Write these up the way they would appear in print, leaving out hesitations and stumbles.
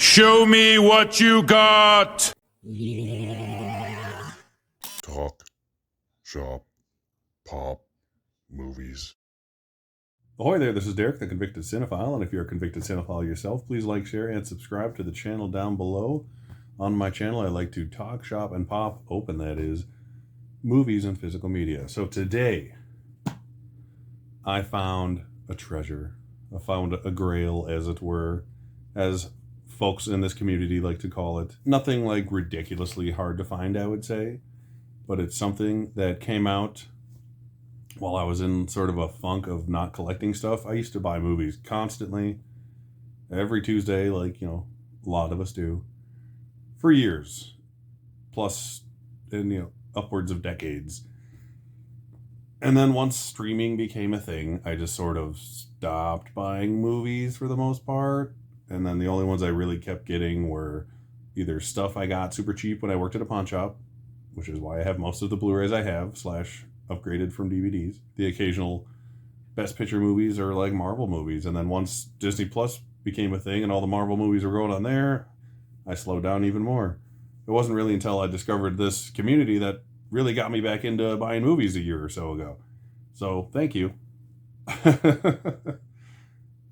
Show me what you got! Talk, shop, pop, movies. Ahoy there, this is Derek, the Convicted Cinephile, and if you're a convicted cinephile yourself, please like, share, and subscribe to the channel down below. On my channel, I like to talk, shop, and pop, open that is, movies and physical media. So today, I found a treasure. I found a grail, as it were, as folks in this community like to call it. Nothing like ridiculously hard to find, I would say, but it's something that came out while I was in sort of a funk of not collecting stuff. I used to buy movies constantly, every Tuesday, like, you know, a lot of us do, for years, plus, and, you know, upwards of decades. And then once streaming became a thing, I just sort of stopped buying movies for the most part. And then the only ones I really kept getting were either stuff I got super cheap when I worked at a pawn shop, which is why I have most of the Blu-rays I have, / upgraded from DVDs. The occasional Best Picture movies or like Marvel movies. And then once Disney Plus became a thing and all the Marvel movies were going on there, I slowed down even more. It wasn't really until I discovered this community that really got me back into buying movies a year or so ago. So thank you.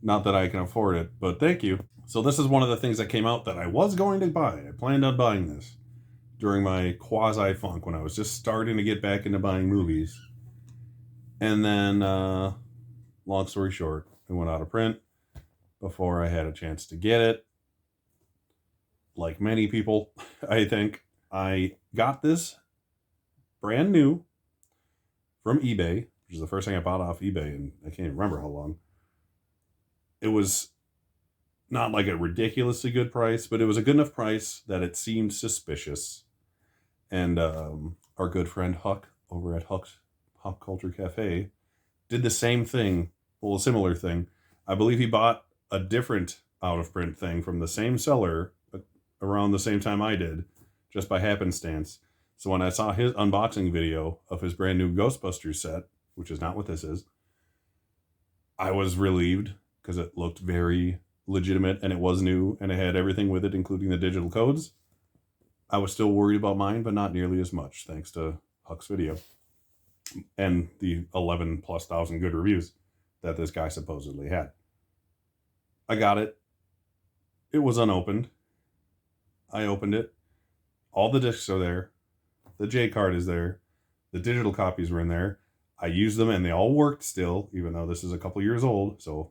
Not that I can afford it, but thank you. So this is one of the things that came out that I was going to buy. I planned on buying this during my quasi-funk when I was just starting to get back into buying movies. And then, long story short, it went out of print before I had a chance to get it. Like many people, I think, I got this brand new from eBay, which is the first thing I bought off eBay, and I can't even remember how long. It was not like a ridiculously good price, but it was a good enough price that it seemed suspicious. And our good friend Huck over at Huck's Pop Culture Cafe did the same thing, well, a similar thing. I believe he bought a different out-of-print thing from the same seller around the same time I did, just by happenstance. So when I saw his unboxing video of his brand new Ghostbusters set, which is not what this is, I was relieved because it looked very legitimate and it was new and it had everything with it, including the digital codes. I was still worried about mine, but not nearly as much, thanks to Huck's video and the 11,000+ good reviews that this guy supposedly had. I got it. It was unopened. I opened it. All the discs are there. The J card is there. The digital copies were in there. I used them and they all worked still, even though this is a couple years old. So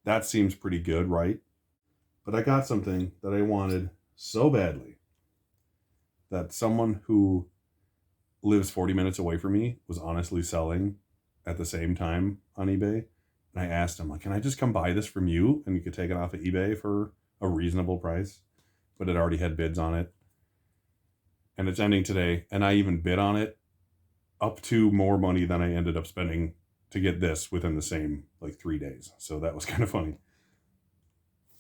that seems pretty good, right? But I got something that I wanted so badly that someone who lives 40 minutes away from me was honestly selling at the same time on eBay. And I asked him, like, can I just come buy this from you? And you could take it off of eBay for a reasonable price. But it already had bids on it. And it's ending today. And I even bid on it up to more money than I ended up spending to get this within the same, like, 3 days. So that was kind of funny.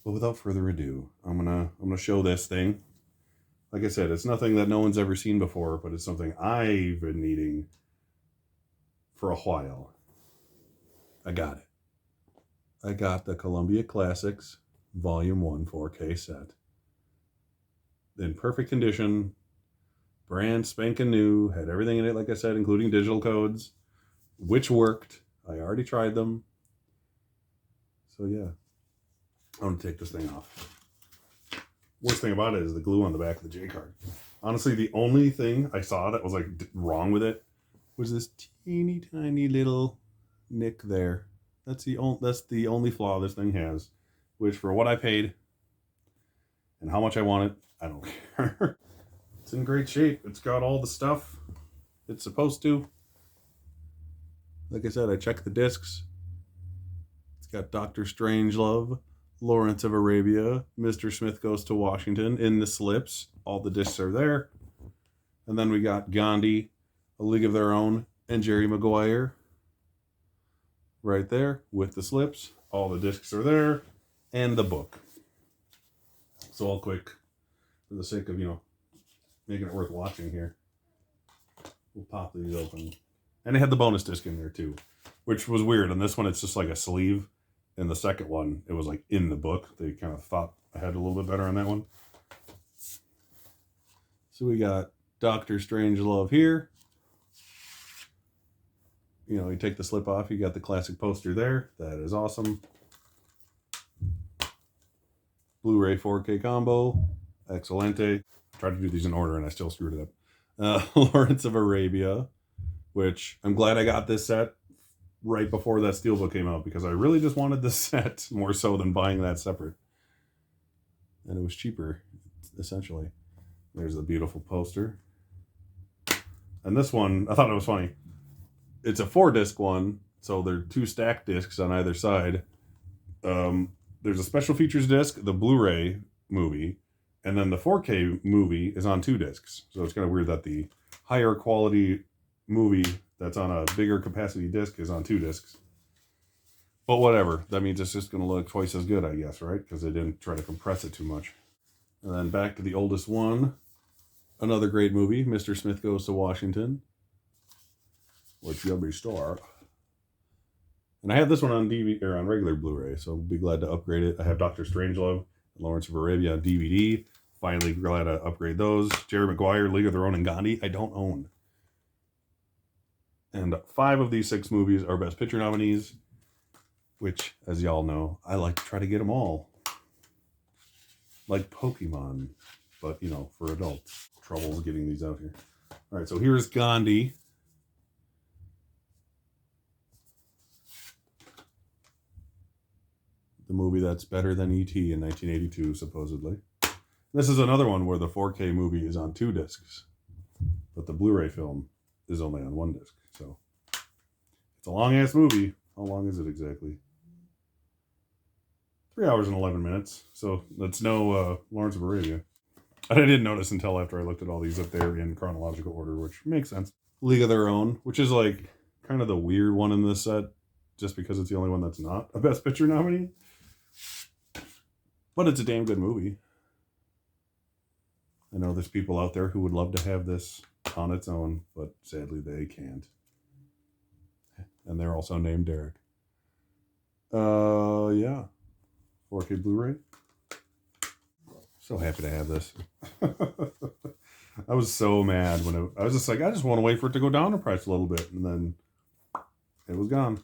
But without further ado, I'm gonna show this thing. Like I said, it's nothing that no one's ever seen before, but it's something I've been needing for a while. I got it. I got the Columbia Classics Volume 1 4K set. In perfect condition, brand spanking new, had everything in it, like I said, including digital codes, which worked. I already tried them. So yeah, I'm going to take this thing off. Worst thing about it is the glue on the back of the J card. Honestly, the only thing I saw that was like wrong with it was this teeny tiny little nick there. That's the only flaw this thing has, which for what I paid and how much I want it, I don't care. It's in great shape. It's got all the stuff it's supposed to. Like I said, I checked the discs. It's got Dr. Strangelove, Lawrence of Arabia, Mr. Smith Goes to Washington in the slips. All the discs are there. And then we got Gandhi, A League of Their Own, and Jerry Mcguire right there with the slips. All the discs are there. And the book. So all quick, for the sake of, you know, making it worth watching here, we'll pop these open. And they had the bonus disc in there too, which was weird. On this one, it's just like a sleeve. In the second one, it was like in the book. They kind of thought I had a little bit better on that one. So we got Dr. Strangelove here. You know, you take the slip off, you got the classic poster there. That is awesome. Blu-ray 4K combo. Excelente. I tried to do these in order and I still screwed it up. Lawrence of Arabia, which I'm glad I got this set right before that Steelbook came out because I really just wanted this set more so than buying that separate. And it was cheaper, essentially. There's the beautiful poster. And this one, I thought it was funny. It's a 4-disc one, so there are 2 stacked discs on either side. There's a special features disc, the Blu-ray movie, and then the 4K movie is on 2 discs. So it's kind of weird that the higher quality movie that's on a bigger capacity disc is on 2 discs. But whatever. That means it's just going to look twice as good, I guess, right? Because they didn't try to compress it too much. And then back to the oldest one. Another great movie, Mr. Smith Goes to Washington. Which you'll be star. And I have this one on DVD or on regular Blu-ray, so I'll be glad to upgrade it. I have Dr. Strangelove and Lawrence of Arabia on DVD. Finally glad to upgrade those. Jerry Mcguire, League of Their Own, and Gandhi, I don't own. And 5 of these 6 movies are Best Picture nominees, which, as y'all know, I like to try to get them all. Like Pokemon, but, you know, for adults. Troubles getting these out here. All right, so here's Gandhi. The movie that's better than E.T. in 1982, supposedly. This is another one where the 4K movie is on 2 discs, but the Blu-ray film is only on 1 disc. So it's a long-ass movie. How long is it exactly? 3 hours and 11 minutes. So that's no Lawrence of Arabia. I didn't notice until after I looked at all these up there in chronological order, which makes sense. League of Their Own, which is like kind of the weird one in this set, just because it's the only one that's not a Best Picture nominee. But it's a damn good movie. I know there's people out there who would love to have this on its own, but sadly they can't. And they're also named Derek. Yeah. 4K Blu-ray. So happy to have this. I was so mad when I was just like, I just want to wait for it to go down in price a little bit. And then it was gone.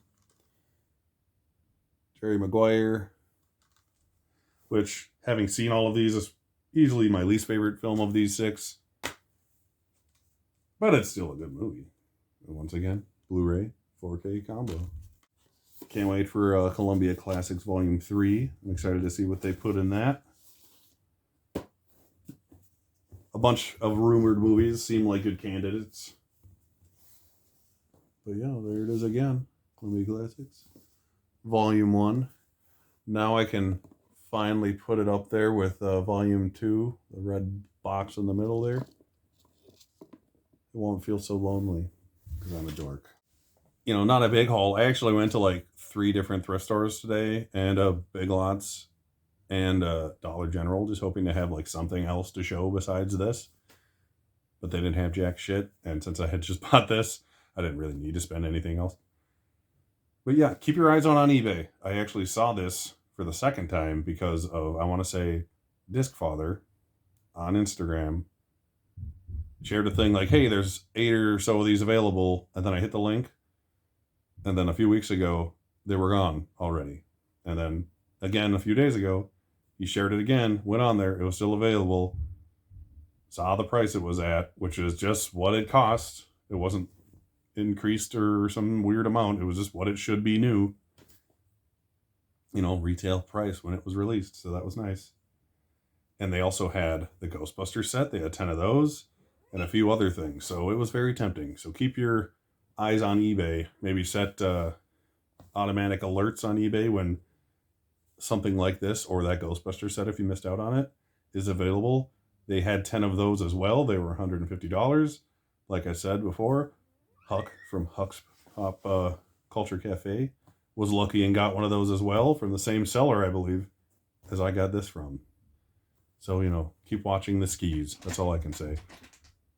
Jerry Mcguire. Which, having seen all of these, is easily my least favorite film of these 6. But it's still a good movie. And once again, Blu-ray 4K combo. Can't wait for Columbia Classics Volume 3. I'm excited to see what they put in that. A bunch of rumored movies seem like good candidates. But yeah, there it is again. Columbia Classics. Volume 1. Now I can finally put it up there with Volume 2. The red box in the middle there. It won't feel so lonely because I'm a dork. You know, not a big haul. I actually went to like 3 different thrift stores today and Big Lots and Dollar General, just hoping to have like something else to show besides this. But they didn't have jack shit, and since I had just bought this, I didn't really need to spend anything else. But yeah, keep your eyes on eBay. I actually saw this for the second time because of, I want to say, Discfather on Instagram shared a thing like, hey, there's 8 or so of these available, and then I hit the link, and then a few weeks ago, they were gone already. And then again, a few days ago, he shared it again, went on there, it was still available, saw the price it was at, which is just what it cost. It wasn't increased or some weird amount, it was just what it should be new. You know, retail price when it was released, so that was nice. And they also had the Ghostbusters set, they had 10 of those, and a few other things, so it was very tempting. So keep your eyes on eBay, maybe set automatic alerts on eBay when something like this, or that Ghostbuster set if you missed out on it, is available. They had 10 of those as well. They were $150. Like I said before, Huck from Huck's Pop Culture Cafe was lucky and got one of those as well from the same seller, I believe, as I got this from. So, you know, keep watching the skis. That's all I can say.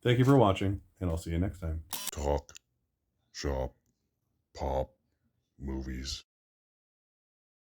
Thank you for watching, and I'll see you next time. Talk, shop, pop, movies.